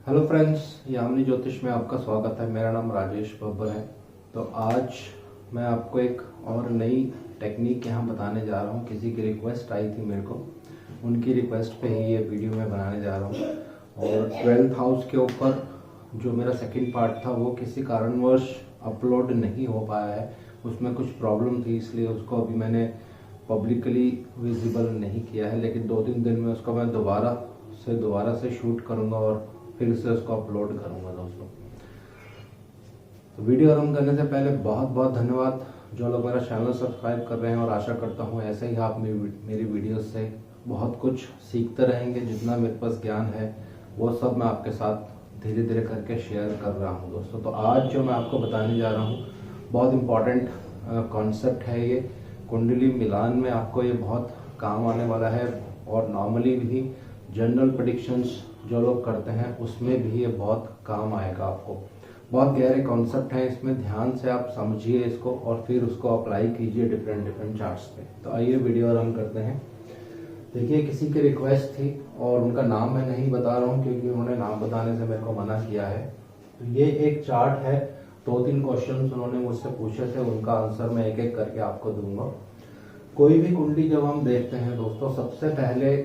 Hello friends, Yamini ज्योतिष में आपका स्वागत है। मेरा नाम राजेश बब्बर है। तो आज मैं आपको एक और नई टेक्निक यहाँ बताने जा रहा हूँ। किसी की रिक्वेस्ट आई थी मेरे को, उनकी रिक्वेस्ट पे ही ये वीडियो मैं बनाने जा रहा हूँ। और 12th हाउस के ऊपर जो मेरा सेकंड पार्ट था वो किसी कारणवश अपलोड नहीं हो पाया है। उसमें कुछ प्रॉब्लम थी, इसलिए उसको अभी मैंने पब्लिकली विजिबल नहीं किया है। लेकिन 2-3 दिन में उसको मैं दोबारा से शूट करूँगा और फिर से उसको अपलोड करूंगा दोस्तों। तो वीडियो आरंभ करने से पहले बहुत बहुत धन्यवाद जो लोग मेरा चैनल सब्सक्राइब कर रहे हैं, और आशा करता हूं ऐसे ही आप मेरी वीडियोस से बहुत कुछ सीखते रहेंगे। जितना मेरे पास ज्ञान है वो सब मैं आपके साथ धीरे धीरे करके शेयर कर रहा हूं दोस्तों। तो आज जो मैं आपको बताने जा रहा हूँ बहुत इम्पॉर्टेंट कॉन्सेप्ट है। ये कुंडली मिलान में आपको ये बहुत काम आने वाला है, और नॉर्मली भी जनरल प्रेडिक्शंस जो लोग करते हैं उसमें भी ये बहुत काम आएगा आपको। बहुत गहरे कॉन्सेप्ट है इसमें, ध्यान से आप समझिए इसको और फिर उसको अप्लाई कीजिए डिफरेंट चार्ट्स पे। तो आइए वीडियो आरंभ करते हैं। देखिए, किसी की रिक्वेस्ट थी और उनका नाम मैं नहीं बता रहा हूँ क्योंकि उन्होंने नाम बताने से मेरे को मना किया है। तो ये एक चार्ट है, 2-3 क्वेश्चन उन्होंने मुझसे पूछे थे, उनका आंसर मैं एक एक करके आपको दूंगा। कोई भी कुंडली जब हम देखते हैं दोस्तों, सबसे पहले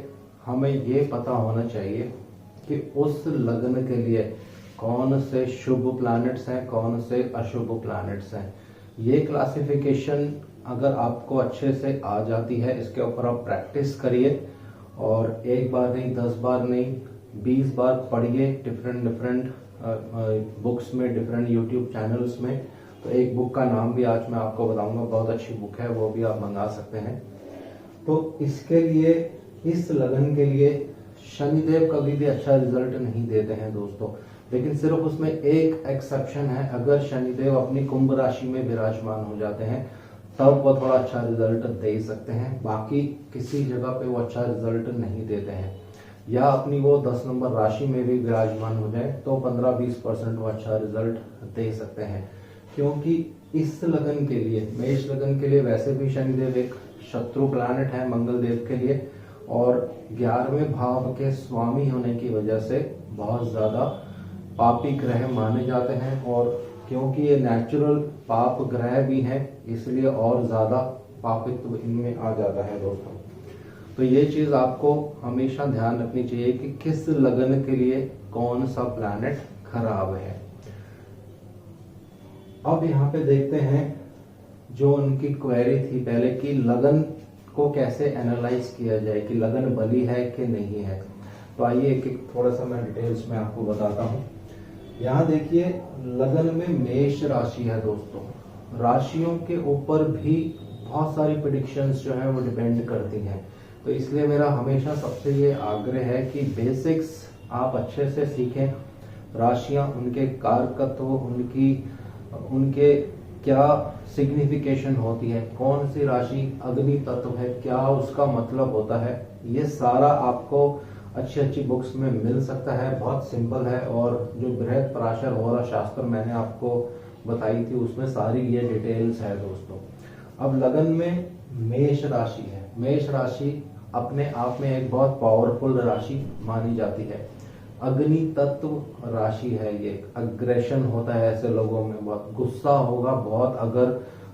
हमें ये पता होना चाहिए कि उस लग्न के लिए कौन से शुभ प्लैनेट्स हैं, कौन से अशुभ प्लैनेट्स हैं। ये क्लासिफिकेशन अगर आपको अच्छे से आ जाती है, इसके ऊपर आप प्रैक्टिस करिए और एक बार नहीं, 10 बार नहीं, 20 बार पढ़िए डिफरेंट बुक्स में, डिफरेंट यूट्यूब चैनल्स में। तो एक बुक का नाम भी आज मैं आपको बताऊंगा, बहुत अच्छी बुक है, वो भी आप मंगा सकते हैं। तो इसके लिए, इस लगन के लिए शनिदेव कभी भी अच्छा रिजल्ट नहीं देते हैं दोस्तों। लेकिन सिर्फ उसमें एक एक्सेप्शन है, अगर शनिदेव अपनी कुंभ राशि में विराजमान हो जाते हैं तब वो थोड़ा अच्छा रिजल्ट दे सकते हैं। बाकी किसी जगह पे वो अच्छा रिजल्ट नहीं देते हैं। या अपनी वो 10 नंबर राशि में भी विराजमान हो जाए तो 15-20% वो अच्छा रिजल्ट दे सकते हैं। क्योंकि इस लगन के लिए, मेष लगन के लिए, वैसे भी शनिदेव एक शत्रु प्लैनेट है मंगल देव के लिए, और 11वें भाव के स्वामी होने की वजह से बहुत ज्यादा पापी ग्रह माने जाते हैं। और क्योंकि ये नेचुरल पाप ग्रह भी हैं, इसलिए और ज्यादा पापित्व इनमें आ जाता है दोस्तों। तो ये चीज आपको हमेशा ध्यान रखनी चाहिए कि किस लगन के लिए कौन सा प्लैनेट खराब है। अब यहाँ पे देखते हैं जो उनकी क्वेरी थी पहले, कि लगन को कैसे एनालाइज किया जाए कि लगन बली है कि नहीं है। तो आइए एक एक थोड़ा सा मैं डिटेल्स में आपको बताता हूँ। यहाँ देखिए, लगन में मेष राशि है दोस्तों। राशियों के ऊपर भी बहुत सारी प्रेडिक्शंस जो है वो डिपेंड करती हैं। तो इसलिए मेरा हमेशा सबसे ये आग्रह है कि बेसिक्स आप अच्छे से सीखें। राशियां, उनके कारकत्व, उनके क्या सिग्निफिकेशन होती है, कौन सी राशि अग्नि तत्व है, क्या उसका मतलब होता है, ये सारा आपको अच्छी बुक्स में मिल सकता है। बहुत सिंपल है, और जो बृहद पराशर होरा शास्त्र मैंने आपको बताई थी उसमें सारी ये डिटेल्स है दोस्तों। अब लगन में मेष राशि है। मेष राशि अपने आप में एक बहुत पावरफुल राशि मानी जाती है। अग्नि तत्व राशि है ये। अग्रेशन होता है ऐसे लोगों में, बहुत गुस्सा होगा बहुत अगर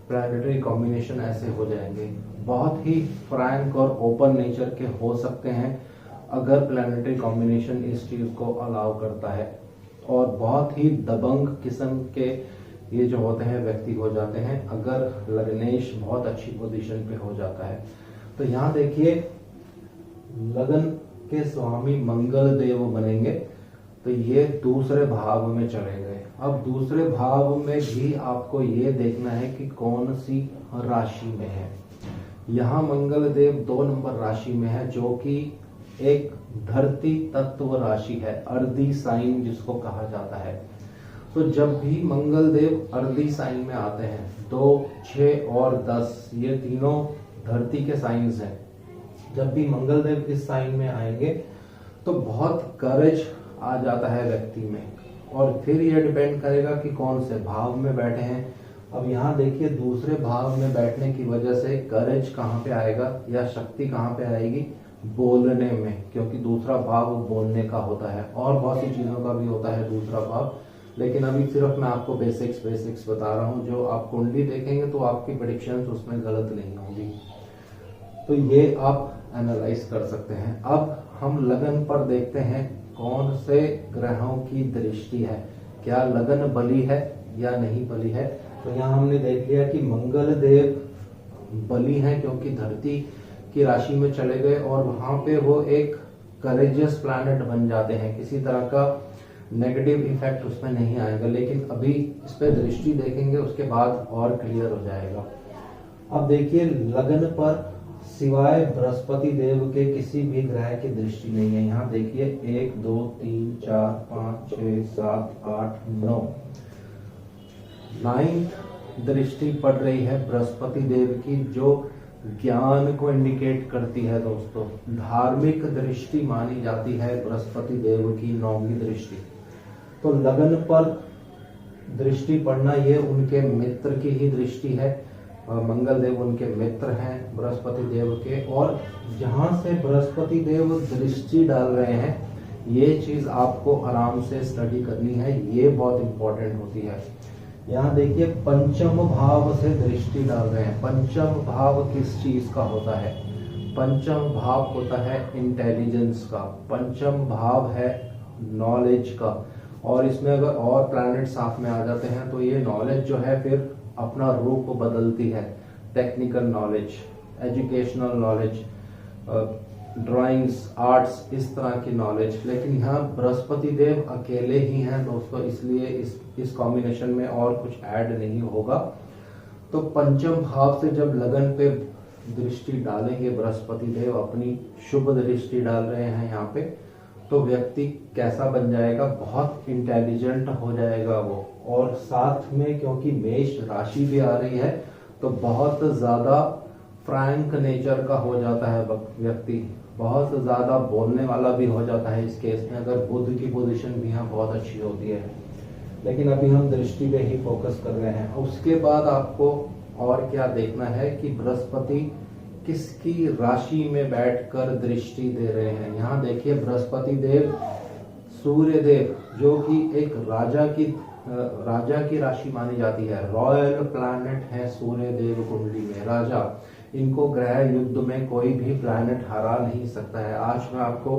प्लैनेटरी कॉम्बिनेशन ऐसे हो जाएंगे। बहुत ही फ्रैंक और ओपन नेचर के हो सकते हैं अगर प्लैनेटरी कॉम्बिनेशन इस चीज को अलाउ करता है। और बहुत ही दबंग किस्म के ये जो होते हैं व्यक्ति हो जाते हैं अगर लग्नेश बहुत अच्छी पोजीशन पे हो जाता है। तो यहाँ देखिए, लगन के स्वामी मंगल देव बनेंगे तो ये दूसरे भाव में चले गए। अब दूसरे भाव में भी आपको ये देखना है कि कौन सी राशि में है। यहाँ मंगल देव 2 नंबर राशि में है, जो कि एक धरती तत्व राशि है, अर्दी साइन जिसको कहा जाता है। तो जब भी मंगल देव अर्दी साइन में आते हैं, 2, 6 और 10 ये तीनों धरती के साइंस हैं। जब भी मंगल देव इस साइन में आएंगे तो बहुत करेज आ जाता है व्यक्ति में। और फिर ये डिपेंड करेगा कि कौन से भाव में बैठे हैं। अब यहाँ देखिए, दूसरे भाव में बैठने की वजह से करेज कहाँ पे आएगा या शक्ति कहाँ पे आएगी, बोलने में, क्योंकि दूसरा भाव बोलने का होता है और बहुत सी चीज़ों का भी होता है दूसरा भाव, लेकिन अभी सिर्फ मैं आपको बेसिक्स बता रहा हूँ। जो आप कुंडली देखेंगे तो आपकी प्रेडिक्शंस उसमें गलत नहीं होगी, तो ये आप एनालाइज कर सकते हैं। अब हम लगन पर देखते हैं कौन से ग्रहों की दृष्टि है, क्या लगन बली है या नहीं बली है। तो यहाँ हमने देख लिया कि मंगल देव बली है, क्योंकि धरती की राशि में चले गए और वहां पे वो एक करेजियस प्लैनेट बन जाते हैं, किसी तरह का नेगेटिव इफेक्ट उसमें नहीं आएगा। लेकिन अभी इस पे दृष्टि देखेंगे उसके बाद और क्लियर हो जाएगा। अब देखिए, लगन पर सिवाय बृहस्पति देव के किसी भी ग्रह की दृष्टि नहीं है। यहाँ देखिए 1 2 3 4 5 6 7 8 9 9th दृष्टि पड़ रही है बृहस्पति देव की, जो ज्ञान को इंडिकेट करती है दोस्तों। धार्मिक दृष्टि मानी जाती है बृहस्पति देव की 9वीं दृष्टि। तो लगन पर दृष्टि पड़ना ये उनके मित्र की ही दृष्टि है। मंगल देव उनके मित्र हैं बृहस्पति देव के, और जहां से बृहस्पति देव दृष्टि डाल रहे हैं ये चीज आपको आराम से स्टडी करनी है, ये बहुत इंपॉर्टेंट होती है। यहाँ देखिए पंचम भाव से दृष्टि डाल रहे हैं। पंचम भाव किस चीज का होता है? पंचम भाव होता है इंटेलिजेंस का, पंचम भाव है नॉलेज का, और इसमें अगर और प्लैनेट साथ में आ जाते हैं तो ये नॉलेज जो है फिर अपना रूप बदलती है। Technical knowledge, educational knowledge, drawings, arts, इस तरह की नॉलेज। लेकिन यहाँ बृहस्पति देव अकेले ही हैं दोस्तों, इसलिए इस कॉम्बिनेशन में और कुछ ऐड नहीं होगा। तो पंचम भाव से जब लगन पे दृष्टि डालेंगे बृहस्पति देव, अपनी शुभ दृष्टि डाल रहे हैं यहाँ पे, तो व्यक्ति कैसा बन जाएगा? बहुत इंटेलिजेंट हो जाएगा वो। और साथ में क्योंकि मेष राशि भी आ रही है तो बहुत ज्यादा फ्रैंक नेचर का हो जाता है व्यक्ति, बहुत ज्यादा बोलने वाला भी हो जाता है इस केस में, अगर बुध की पोजीशन भी यहाँ बहुत अच्छी होती है। लेकिन अभी हम दृष्टि पे ही फोकस कर रहे हैं। उसके बाद आपको और क्या देखना है कि बृहस्पति किसकी राशि में बैठकर दृष्टि दे रहे हैं। यहाँ देखिए बृहस्पति देव सूर्य देव, जो कि एक राजा की राशि मानी जाती है, रॉयल प्लैनेट है सूर्य देव कुंडली में, राजा। इनको ग्रह युद्ध में कोई भी प्लैनेट हरा नहीं सकता है। आज मैं आपको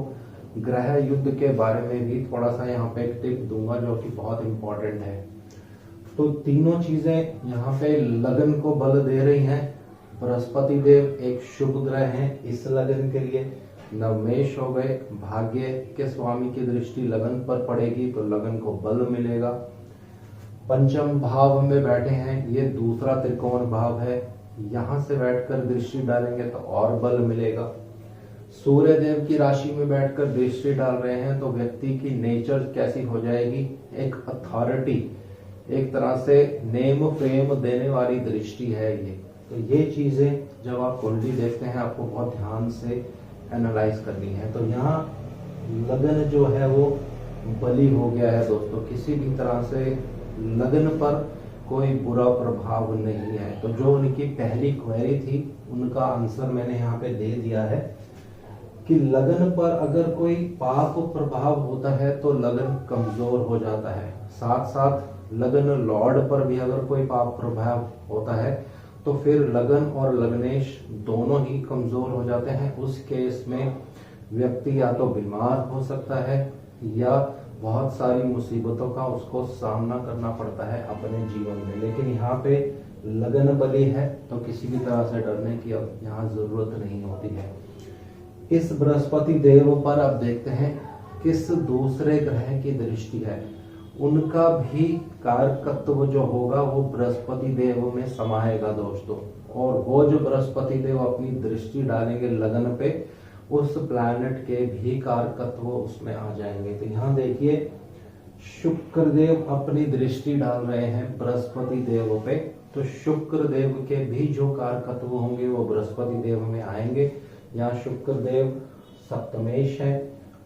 ग्रह युद्ध के बारे में भी थोड़ा सा यहाँ पे एक टिप दूंगा जो कि बहुत इंपॉर्टेंट है। तो तीनों चीजें यहाँ पे लगन को बल दे रही हैं। बृहस्पति देव एक शुभ ग्रह हैं इस लगन के लिए। नवमेश हो गए, भाग्य के स्वामी की दृष्टि लगन पर पड़ेगी तो लगन को बल मिलेगा। पंचम भाव में बैठे हैं, ये दूसरा त्रिकोण भाव है, यहां से बैठकर दृष्टि डालेंगे तो और बल मिलेगा। सूर्य देव की राशि में बैठकर दृष्टि डाल रहे हैं तो व्यक्ति की नेचर कैसी हो जाएगी? एक अथॉरिटी, एक तरह से नेम फेम देने वाली दृष्टि है ये। तो ये चीजें जब आप कुंडली देखते हैं आपको बहुत ध्यान से एनालाइज करनी है। तो यहाँ लगन जो है वो बली हो गया है दोस्तों, किसी भी तरह से लगन पर कोई बुरा प्रभाव नहीं है। तो जो उनकी पहली क्वेरी थी उनका आंसर मैंने यहाँ पे दे दिया है कि लगन पर अगर कोई पाप प्रभाव होता है तो लगन कमजोर हो जाता है। साथ साथ लगन लॉर्ड पर भी अगर कोई पाप प्रभाव होता है तो फिर लगन और लग्नेश दोनों ही कमजोर हो जाते हैं। उस केस में व्यक्ति या तो बीमार हो सकता है या बहुत सारी मुसीबतों का उसको सामना करना पड़ता है अपने जीवन में। लेकिन यहाँ पे लगन बली है तो किसी भी तरह से डरने की अब यहाँ जरूरत नहीं होती है। इस बृहस्पति देव पर अब देखते हैं किस दूसरे ग्रह की दृष्टि है। उनका भी कारकत्व जो होगा वो बृहस्पति देव में समाएगा दोस्तों, और वो जो बृहस्पति देव अपनी दृष्टि डालेंगे लगन पे, उस प्लैनेट के भी कारकत्व उसमें आ जाएंगे। तो यहाँ देखिए शुक्र देव अपनी दृष्टि डाल रहे हैं बृहस्पति देव पे, तो शुक्र देव के भी जो कारकत्व होंगे वो बृहस्पति देव में आएंगे। यहाँ शुक्र देव सप्तमेश है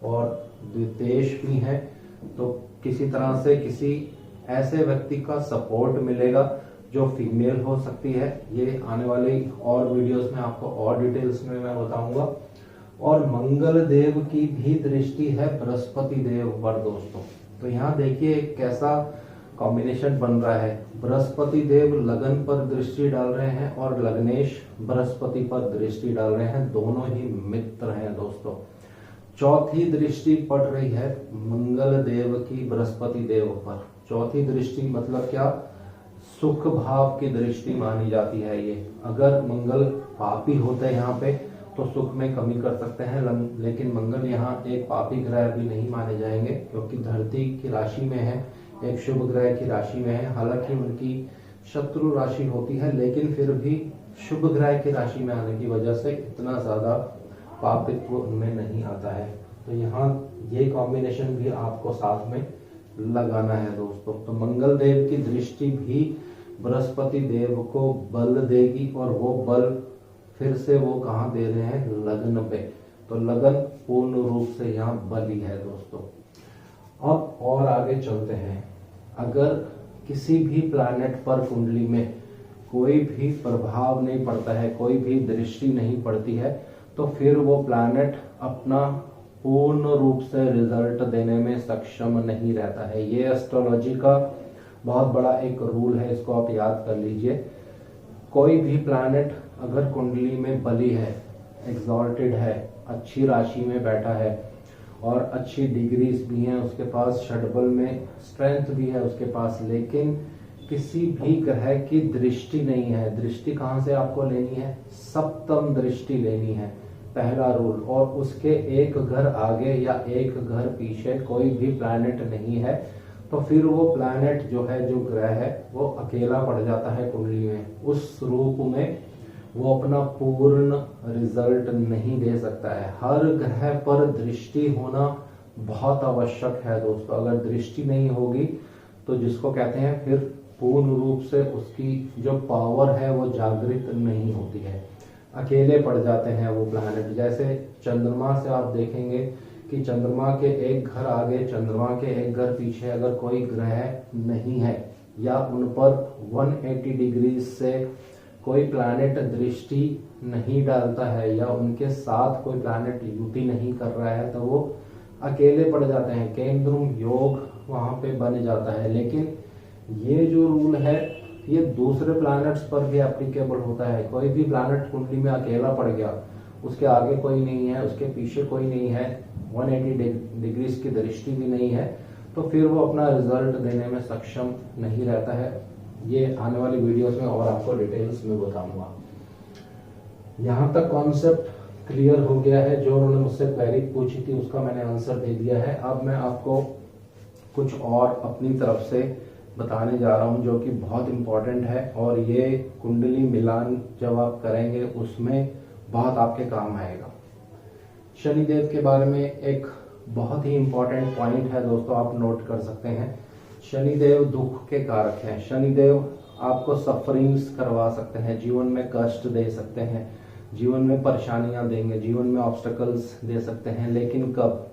और द्वितेश भी है, तो किसी तरह से किसी ऐसे व्यक्ति का सपोर्ट मिलेगा जो फीमेल हो सकती है। ये आने वाली और वीडियोस में आपको और डिटेल्स में मैं बताऊंगा। और मंगल देव की भी दृष्टि है बृहस्पति देव पर दोस्तों। तो यहाँ देखिए कैसा कॉम्बिनेशन बन रहा है। बृहस्पति देव लगन पर दृष्टि डाल रहे हैं और लग्नेश बृहस्पति पर दृष्टि डाल रहे हैं, दोनों ही मित्र हैं दोस्तों। चौथी दृष्टि पड़ रही है मंगल देव की बृहस्पति देव पर। चौथी दृष्टि मतलब क्या, सुख भाव की दृष्टि मानी जाती है ये। अगर मंगल पापी होते यहाँ पे तो सुख में कमी कर सकते हैं, लेकिन मंगल यहाँ एक पापी ग्रह भी नहीं माने जाएंगे क्योंकि धरती की राशि में है, एक शुभ ग्रह की राशि में है। हालांकि उनकी शत्रु राशि होती है, लेकिन फिर भी शुभ ग्रह की राशि में आने की वजह से इतना ज्यादा पापित्व उनमें नहीं आता है। तो यहाँ ये कॉम्बिनेशन भी आपको साथ में लगाना है दोस्तों। तो मंगल देव की दृष्टि भी बृहस्पति देव को बल देगी और वो बल फिर से वो कहाँ दे रहे हैं, लगन पे। तो लगन पूर्ण रूप से यहाँ बली है दोस्तों। अब और आगे चलते हैं। अगर किसी भी प्लैनेट पर कुंडली में कोई भी प्रभाव नहीं पड़ता है, कोई भी दृष्टि नहीं पड़ती है, तो फिर वो प्लैनेट अपना पूर्ण रूप से रिजल्ट देने में सक्षम नहीं रहता है। ये एस्ट्रोलॉजी का बहुत बड़ा एक रूल है, इसको आप याद कर लीजिए। कोई भी प्लैनेट अगर कुंडली में बली है, एग्जॉल्टेड है, अच्छी राशि में बैठा है और अच्छी डिग्रीज भी हैं उसके पास, षडबल में स्ट्रेंथ भी है उसके पास, लेकिन किसी भी ग्रह की दृष्टि नहीं है। दृष्टि कहाँ से आपको लेनी है, सप्तम दृष्टि लेनी है, पहला रूल। और उसके एक घर आगे या एक घर पीछे कोई भी प्लैनेट नहीं है, तो फिर वो प्लैनेट जो है, जो ग्रह है, वो अकेला पड़ जाता है कुंडली में। उस रूप में वो अपना पूर्ण रिजल्ट नहीं दे सकता है। हर ग्रह पर दृष्टि होना बहुत आवश्यक है दोस्तों। अगर दृष्टि नहीं होगी तो जिसको कहते हैं फिर पूर्ण रूप से उसकी जो पावर है वो जागृत नहीं होती है, अकेले पड़ जाते हैं वो प्लैनेट। जैसे चंद्रमा से आप देखेंगे कि चंद्रमा के एक घर आगे, चंद्रमा के एक घर पीछे अगर कोई ग्रह नहीं है या उन पर 180 डिग्री से कोई प्लैनेट दृष्टि नहीं डालता है या उनके साथ कोई प्लैनेट युति नहीं कर रहा है, तो वो अकेले पड़ जाते हैं। केंद्रुम योग वहां पे बन जाता है। लेकिन ये जो रूल है ये दूसरे प्लैनेट्स पर भी एप्लीकेबल होता है। कोई भी प्लैनेट कुंडली में अकेला पड़ गया, उसके आगे कोई नहीं है, उसके पीछे कोई नहीं है, 180 डिग्रीज की दृष्टि भी नहीं है, तो फिर वो अपना रिजल्ट देने में सक्षम नहीं रहता है। ये आने वाली वीडियोस में और आपको डिटेल्स में बताऊंगा। यहाँ तक कॉन्सेप्ट क्लियर हो गया है। जो उन्होंने मुझसे क्वेरी पूछी थी उसका मैंने आंसर दे दिया है। अब मैं आपको कुछ और अपनी तरफ से बताने जा रहा हूँ जो कि बहुत इम्पोर्टेंट है, और ये कुंडली मिलान जब आप करेंगे उसमें बहुत आपके काम आएगा। शनिदेव के बारे में एक बहुत ही इम्पोर्टेंट पॉइंट है दोस्तों, आप नोट कर सकते हैं। शनिदेव दुख के कारक हैं। शनिदेव आपको सफरिंग्स करवा सकते हैं, जीवन में कष्ट दे सकते हैं, जीवन में परेशानियां देंगे, जीवन में ऑब्स्टेकल्स दे सकते हैं। लेकिन कब,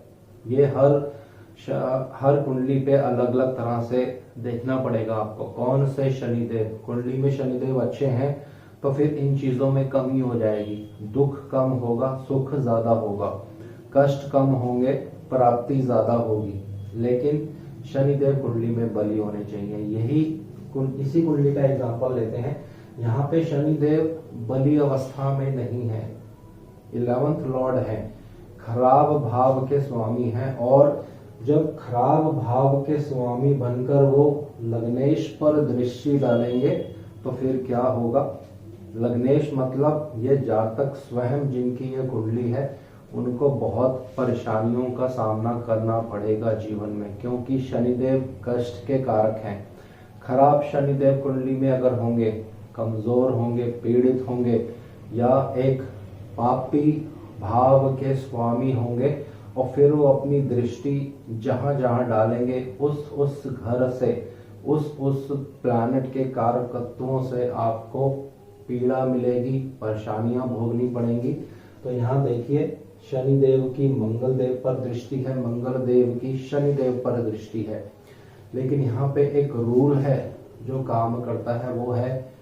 ये हर कुंडली पे अलग अलग तरह से देखना पड़ेगा आपको। कौन से शनिदेव, कुंडली में शनिदेव अच्छे हैं तो फिर इन चीजों में कमी हो जाएगी, दुख कम होगा, सुख ज्यादा होगा, कष्ट कम होंगे, प्राप्ति ज्यादा होगी। लेकिन शनिदेव कुंडली में बली होने चाहिए। इसी कुंडली का एग्जांपल लेते हैं। यहाँ पे शनिदेव बली अवस्था में नहीं है, 11th लॉर्ड है, खराब भाव के स्वामी हैं। और जब खराब भाव के स्वामी बनकर वो लग्नेश पर दृष्टि डालेंगे तो फिर क्या होगा। लग्नेश मतलब ये जातक स्वयं जिनकी ये कुंडली है उनको बहुत परेशानियों का सामना करना पड़ेगा जीवन में, क्योंकि शनिदेव कष्ट के कारक हैं। खराब शनिदेव कुंडली में अगर होंगे, कमजोर होंगे, पीड़ित होंगे या एक पापी भाव के स्वामी होंगे और फिर वो अपनी दृष्टि जहां जहां डालेंगे उस घर से, उस प्लैनेट के कारकत्वों से आपको पीड़ा मिलेगी, परेशानियां भोगनी पड़ेंगी। तो यहाँ देखिए शनिदेव की मंगल देव पर दृष्टि है, मंगल देव की शनिदेव पर दृष्टि है। लेकिन यहाँ पे एक रूल है जो काम करता है, वो है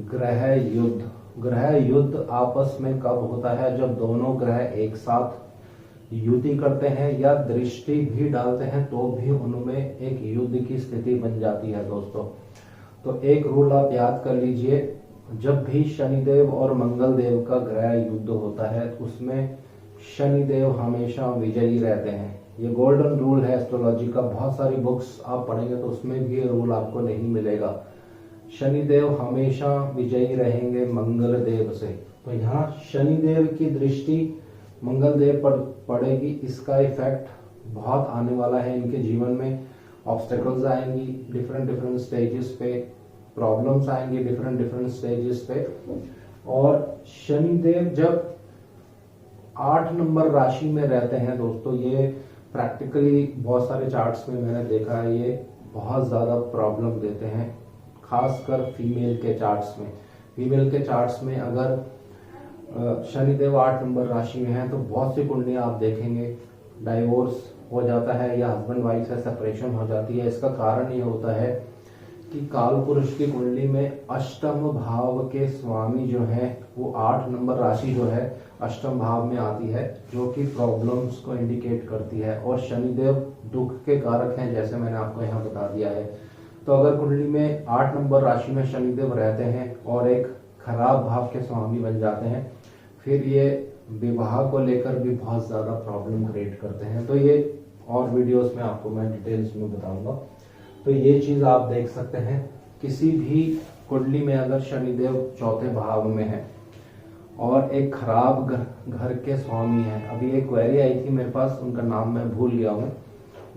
ग्रह युद्ध। ग्रह युद्ध आपस में कब होता है? जब दोनों ग्रह एक साथ युति करते हैं या दृष्टि भी डालते हैं तो भी उनमें एक युद्ध की स्थिति बन जाती है दोस्तों। तो एक रूल आप याद कर लीजिए, जब भी शनिदेव और मंगल देव का ग्रह युद्ध होता है उसमें शनिदेव हमेशा विजयी रहते हैं। ये गोल्डन रूल है एस्ट्रोलॉजी का। बहुत सारी बुक्स आप पढ़ेंगे तो उसमें भी ये रूल आपको नहीं मिलेगा। शनिदेव हमेशा विजयी रहेंगे मंगल देव से। तो यहाँ शनिदेव की दृष्टि मंगल देव पर पड़ेगी, इसका इफेक्ट बहुत आने वाला है इनके जीवन में। ऑब्स्टेकल्स आएंगी डिफरेंट डिफरेंट स्टेजेस पे, प्रॉब्लम्स आएंगी डिफरेंट डिफरेंट स्टेजेस पे। और शनिदेव जब 8 नंबर राशि में रहते हैं दोस्तों, ये प्रैक्टिकली बहुत सारे चार्ट्स में मैंने देखा है, ये बहुत ज्यादा प्रॉब्लम देते हैं, खासकर फीमेल के चार्ट्स में। फीमेल के चार्ट्स में अगर शनिदेव 8 नंबर राशि में है तो बहुत सी कुंडलियां आप देखेंगे डाइवोर्स हो जाता है या हस्बैंड वाइफ से सेपरेशन हो जाती है। इसका कारण ये होता है कि काल पुरुष की कुंडली में अष्टम भाव के स्वामी जो है वो 8 नंबर राशि जो है अष्टम भाव में आती है, जो कि प्रॉब्लम्स को इंडिकेट करती है। और शनिदेव दुख के कारक हैं, जैसे मैंने आपको यहाँ बता दिया है। तो अगर कुंडली में 8 नंबर राशि में शनिदेव रहते हैं और एक खराब भाव के स्वामी बन जाते हैं, फिर ये विवाह को लेकर भी बहुत ज्यादा प्रॉब्लम क्रिएट करते हैं। तो ये और वीडियोस में आपको मैं डिटेल्स में बताऊंगा। तो ये चीज आप देख सकते हैं, किसी भी कुंडली में अगर शनिदेव चौथे भाव में है और एक खराब घर के स्वामी है। अभी एक क्वेरी आई थी मेरे पास, उनका नाम मैं भूल गया हूँ।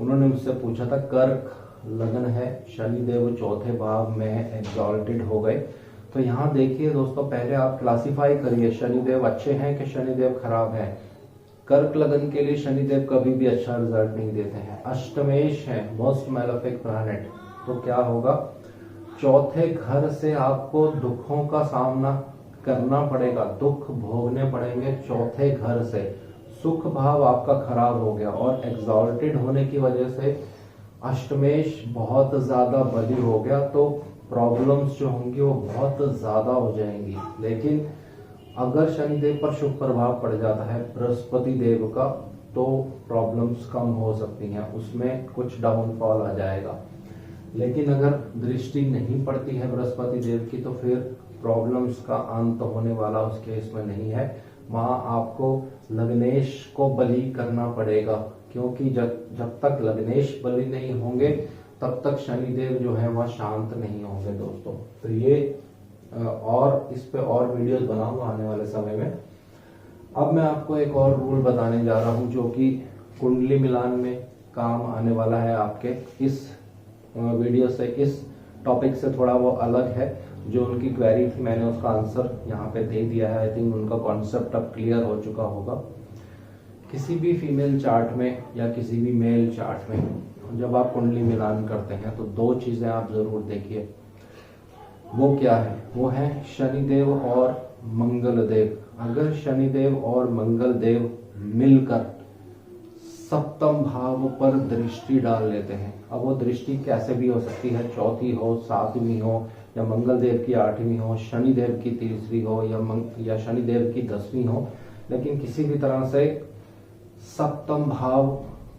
उन्होंने मुझसे पूछा था कर्क लगन है, शनिदेव चौथे भाव में है, एग्जॉल्टेड हो गए। तो यहाँ देखिए दोस्तों, पहले आप क्लासिफाई करिए शनिदेव अच्छे हैं कि शनिदेव खराब है। कर्क लगन के लिए शनिदेव कभी भी अच्छा रिजल्ट नहीं देते हैं। अष्टमेश है, मोस्ट मैलेफिक प्लैनेट। तो क्या होगा, चौथे घर से आपको दुखों का सामना करना पड़ेगा, दुख भोगने पड़ेंगे चौथे घर से। सुख भाव आपका खराब हो गया और एग्जॉल्टेड होने की वजह से अष्टमेश बहुत ज्यादा बली हो गया, तो प्रॉब्लम्स जो होंगी वो बहुत ज्यादा हो जाएंगी। लेकिन अगर शनिदेव पर शुभ प्रभाव पड़ जाता है बृहस्पति देव का, तो प्रॉब्लम्स कम हो सकती हैं, उसमें कुछ डाउनफॉल आ जाएगा। लेकिन अगर दृष्टि नहीं पड़ती है बृहस्पति देव की तो फिर प्रॉब्लम्स का अंत होने वाला उस केस में नहीं है। वहां आपको लग्नेश को बलि करना पड़ेगा, क्योंकि जब तक लग्नेश बलि नहीं होंगे तब तक शनिदेव जो है वह शांत नहीं होंगे दोस्तों। तो ये और इस पे और वीडियोस बनाऊंगा आने वाले समय में। अब मैं आपको एक और रूल बताने जा रहा हूं जो कि कुंडली मिलान में काम आने वाला है आपके। इस वीडियो से, इस टॉपिक से थोड़ा वो अलग है। जो उनकी क्वेरी थी मैंने उसका आंसर यहाँ पे दे दिया है। आई थिंक उनका कॉन्सेप्ट अब क्लियर हो चुका होगा। किसी भी फीमेल चार्ट में या किसी भी मेल चार्ट में जब आप कुंडली मिलान करते हैं तो 2 चीजें आप जरूर देखिए। वो क्या है? वो है शनिदेव और मंगल देव। अगर शनिदेव और मंगल देव मिलकर सप्तम भाव पर दृष्टि डाल लेते हैं, अब वो दृष्टि कैसे भी हो सकती है, चौथी हो, 7वीं हो, या मंगल देव की 8वीं हो, शनिदेव की 3री हो, या शनिदेव की 10वीं हो, लेकिन किसी भी तरह से सप्तम भाव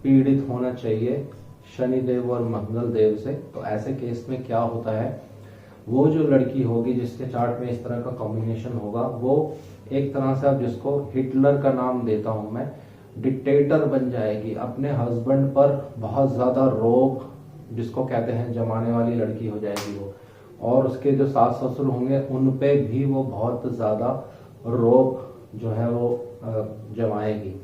पीड़ित होना चाहिए शनिदेव और मंगल देव से। तो ऐसे केस में क्या होता है, वो जो लड़की होगी जिसके चार्ट में इस तरह का कॉम्बिनेशन होगा, वो एक तरह से, अब जिसको हिटलर का नाम देता हूं मैं, डिक्टेटर बन जाएगी। अपने हस्बैंड पर बहुत ज्यादा रोब, जिसको कहते हैं, जमाने वाली लड़की हो जाएगी वो। और उसके जो सास ससुर होंगे उन पे भी वो बहुत ज्यादा रोब जो है वो जमाएगी।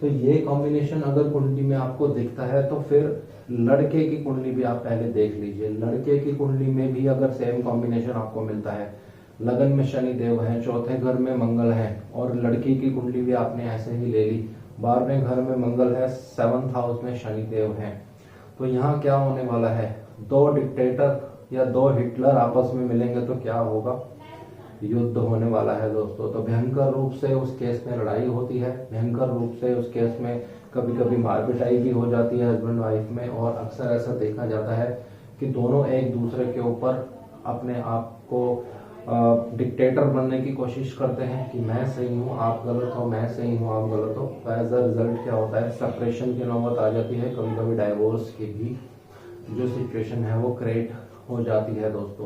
तो ये कॉम्बिनेशन अगर कुंडली में आपको दिखता है तो फिर लड़के की कुंडली भी आप पहले देख लीजिए। लड़के की कुंडली में भी अगर सेम कॉम्बिनेशन आपको मिलता है, लगन में शनि देव है, चौथे घर में मंगल है, और लड़की की कुंडली भी आपने ऐसे ही ले ली, 12वें घर में मंगल है, 7th हाउस में शनि देव है, तो यहाँ क्या होने वाला है, 2 डिक्टेटर या 2 हिटलर आपस में मिलेंगे तो क्या होगा, युद्ध होने वाला है दोस्तों। तो भयंकर रूप से उस केस में लड़ाई होती है, भयंकर रूप से उस केस में कभी कभी मार पिटाई भी हो जाती है हस्बैंड वाइफ में। और अक्सर ऐसा देखा जाता है कि दोनों एक दूसरे के ऊपर अपने आप को डिक्टेटर बनने की कोशिश करते हैं कि मैं सही हूँ आप गलत हो, मैं सही हूँ आप गलत हो। तो एज अ रिजल्ट क्या होता है, सेपरेशन की नौबत आ जाती है, कभी कभी डाइवोर्स की भी जो सिचुएशन है वो क्रिएट हो जाती है दोस्तों।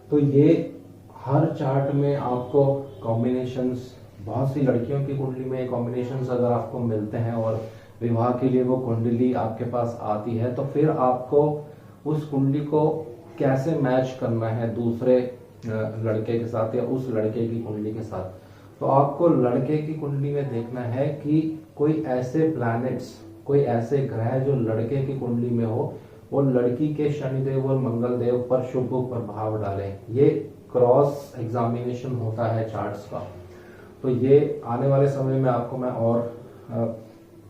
तो ये हर चार्ट में आपको कॉम्बिनेशंस, बहुत सी लड़कियों की कुंडली में कॉम्बिनेशंस अगर आपको मिलते हैं और विवाह के लिए वो कुंडली आपके पास आती है, तो फिर आपको उस कुंडली को कैसे मैच करना है दूसरे लड़के के साथ या उस लड़के की कुंडली के साथ। तो आपको लड़के की कुंडली में देखना है कि कोई ऐसे प्लैनेट्स, कोई ऐसे ग्रह जो लड़के की कुंडली में हो, वो लड़की के शनिदेव और मंगल देव पर शुभ प्रभाव डालें। ये क्रॉस एग्जामिनेशन होता है चार्ट्स का। तो ये आने वाले समय में आपको मैं और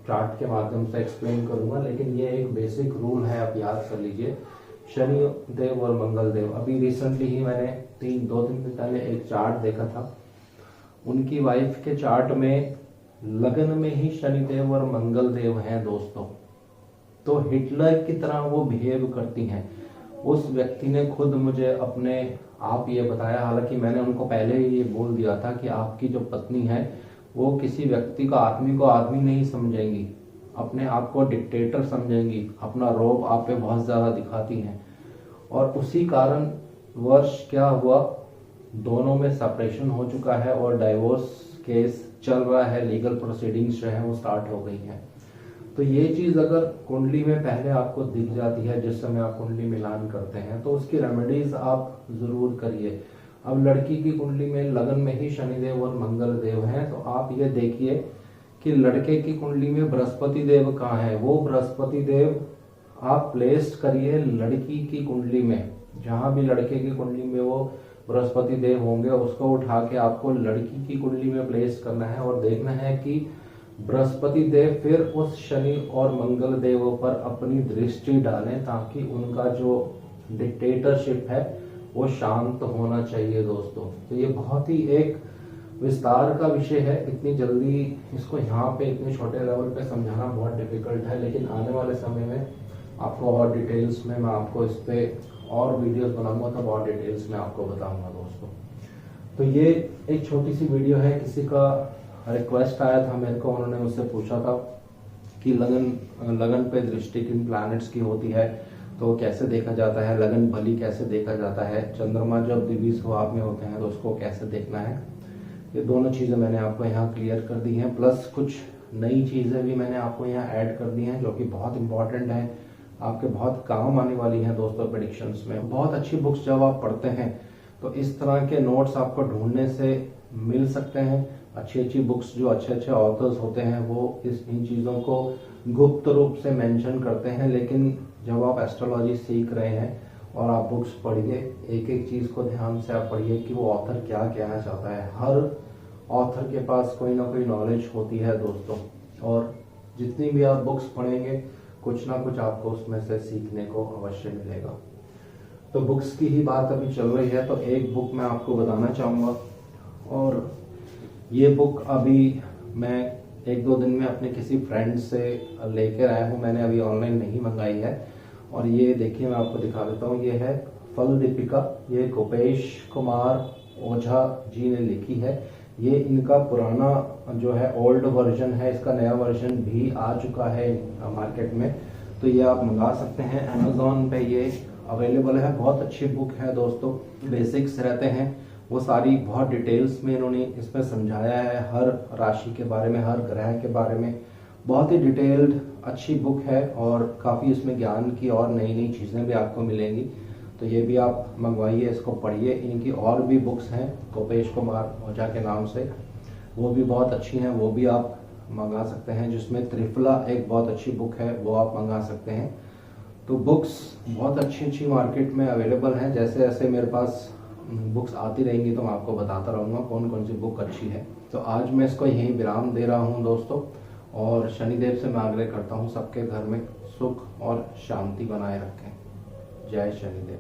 चार्ट के माध्यम से एक्सप्लेन करूंगा, लेकिन ये एक बेसिक रूल है, आप याद कर लीजिए। शनि देव और मंगल देव, अभी रिसेंटली ही मैंने 2-3 दिन पहले एक चार्ट देखा था, उनकी वाइफ के चार्ट में लगन में ही शनि देव और मंगल देव हैं दोस्तों। तो हिटलर की तरह वो बिहेव करती हैं। उस व्यक्ति ने खुद मुझे अपने आप ये बताया, हालांकि मैंने उनको पहले ही ये बोल दिया था कि आपकी जो पत्नी है वो किसी व्यक्ति को आदमी नहीं समझेंगी, अपने आप को डिक्टेटर समझेंगी, अपना रौब आप पे बहुत ज्यादा दिखाती हैं। और उसी कारण वर्ष क्या हुआ, दोनों में सेपरेशन हो चुका है और डाइवोर्स केस चल रहा है, लीगल प्रोसीडिंग्स जो है वो स्टार्ट हो गई हैं। तो ये चीज अगर कुंडली में पहले आपको दिख जाती है, जिस समय आप कुंडली मिलान करते हैं, तो उसकी रेमेडीज आप जरूर करिए। अब लड़की की कुंडली में लगन में ही शनिदेव और मंगल देव हैं, तो आप ये देखिए कि लड़के की कुंडली में बृहस्पति देव कहाँ है। वो बृहस्पति देव आप प्लेस करिए लड़की की कुंडली में, जहां भी लड़के की कुंडली में वो बृहस्पति देव होंगे उसको उठा के आपको लड़की की कुंडली में प्लेस करना है और देखना है कि बृहस्पति देव फिर उस शनि और मंगल देवों पर अपनी दृष्टि डालें, ताकि उनका जो डिक्टेटरशिप है वो शांत होना चाहिए दोस्तों। तो ये बहुत ही एक विस्तार का विषय है, इतनी जल्दी इसको यहाँ पे इतने छोटे लेवल पे समझाना बहुत डिफिकल्ट है, लेकिन आने वाले समय में आपको और डिटेल्स में मैं आपको इस पे और वीडियोस बनाऊंगा, तब और डिटेल्स में आपको बताऊंगा दोस्तों। तो ये एक छोटी सी वीडियो है, किसी का रिक्वेस्ट आया था मेरे को, उन्होंने मुझसे पूछा था कि लगन पे दृष्टि किन प्लैनेट्स की होती है, तो कैसे देखा जाता है, लगन भली कैसे देखा जाता है, चंद्रमा जब दिव्य स्वभाव में होते हैं तो उसको कैसे देखना है। ये दोनों चीजें मैंने आपको यहाँ क्लियर कर दी हैं, प्लस कुछ नई चीजें भी मैंने आपको यहाँ ऐड कर दी हैं जो कि बहुत इंपॉर्टेंट है, आपके बहुत काम आने वाली हैं दोस्तों प्रेडिक्शंस में। बहुत अच्छी बुक्स जब आप पढ़ते हैं तो इस तरह के नोट्स आपको ढूंढने से मिल सकते हैं। अच्छी बुक्स, जो अच्छे ऑथर्स होते हैं वो इन चीज़ों को गुप्त रूप से मेंशन करते हैं, लेकिन जब आप एस्ट्रोलॉजी सीख रहे हैं और आप बुक्स पढ़िए, एक एक चीज़ को ध्यान से आप पढ़िए कि वो ऑथर क्या कहना चाहता है। हर ऑथर के पास कोई ना कोई नॉलेज होती है दोस्तों, और जितनी भी आप बुक्स पढ़ेंगे कुछ ना कुछ आपको उसमें से सीखने को अवश्य मिलेगा। तो बुक्स की ही बात अभी चल रही है, तो एक बुक मैं आपको बताना चाहूँगा, और ये बुक अभी मैं 1-2 दिन में अपने किसी फ्रेंड से लेकर आया हूँ, मैंने अभी ऑनलाइन नहीं मंगाई है। और ये देखिए मैं आपको दिखा देता हूँ, ये है फल दीपिका, ये गोपेश कुमार ओझा जी ने लिखी है। ये इनका पुराना जो है ओल्ड वर्जन है, इसका नया वर्जन भी आ चुका है मार्केट में, तो ये आप मंगा सकते हैं। अमेजोन पे ये अवेलेबल है। बहुत अच्छी बुक है दोस्तों, बेसिक्स रहते हैं वो सारी, बहुत डिटेल्स में इन्होंने इसमें समझाया है, हर राशि के बारे में, हर ग्रह के बारे में। बहुत ही डिटेल्ड अच्छी बुक है और काफ़ी इसमें ज्ञान की और नई चीज़ें भी आपको मिलेंगी। तो ये भी आप मंगवाइए, इसको पढ़िए। इनकी और भी बुक्स हैं गोपेश कुमार ओझा के नाम से, वो भी बहुत अच्छी हैं, वो भी आप मंगा सकते हैं। जिसमें त्रिफला एक बहुत अच्छी बुक है, वो आप मंगा सकते हैं। तो बुक्स बहुत अच्छी मार्केट में अवेलेबल हैं। जैसे जैसे मेरे पास बुक्स आती रहेंगी तो मैं आपको बताता रहूँगा कौन कौन सी बुक अच्छी है। तो आज मैं इसको यहीं विराम दे रहा हूँ दोस्तों, और शनिदेव से मैं आग्रह करता हूँ सबके घर में सुख और शांति बनाए रखें। जय शनिदेव।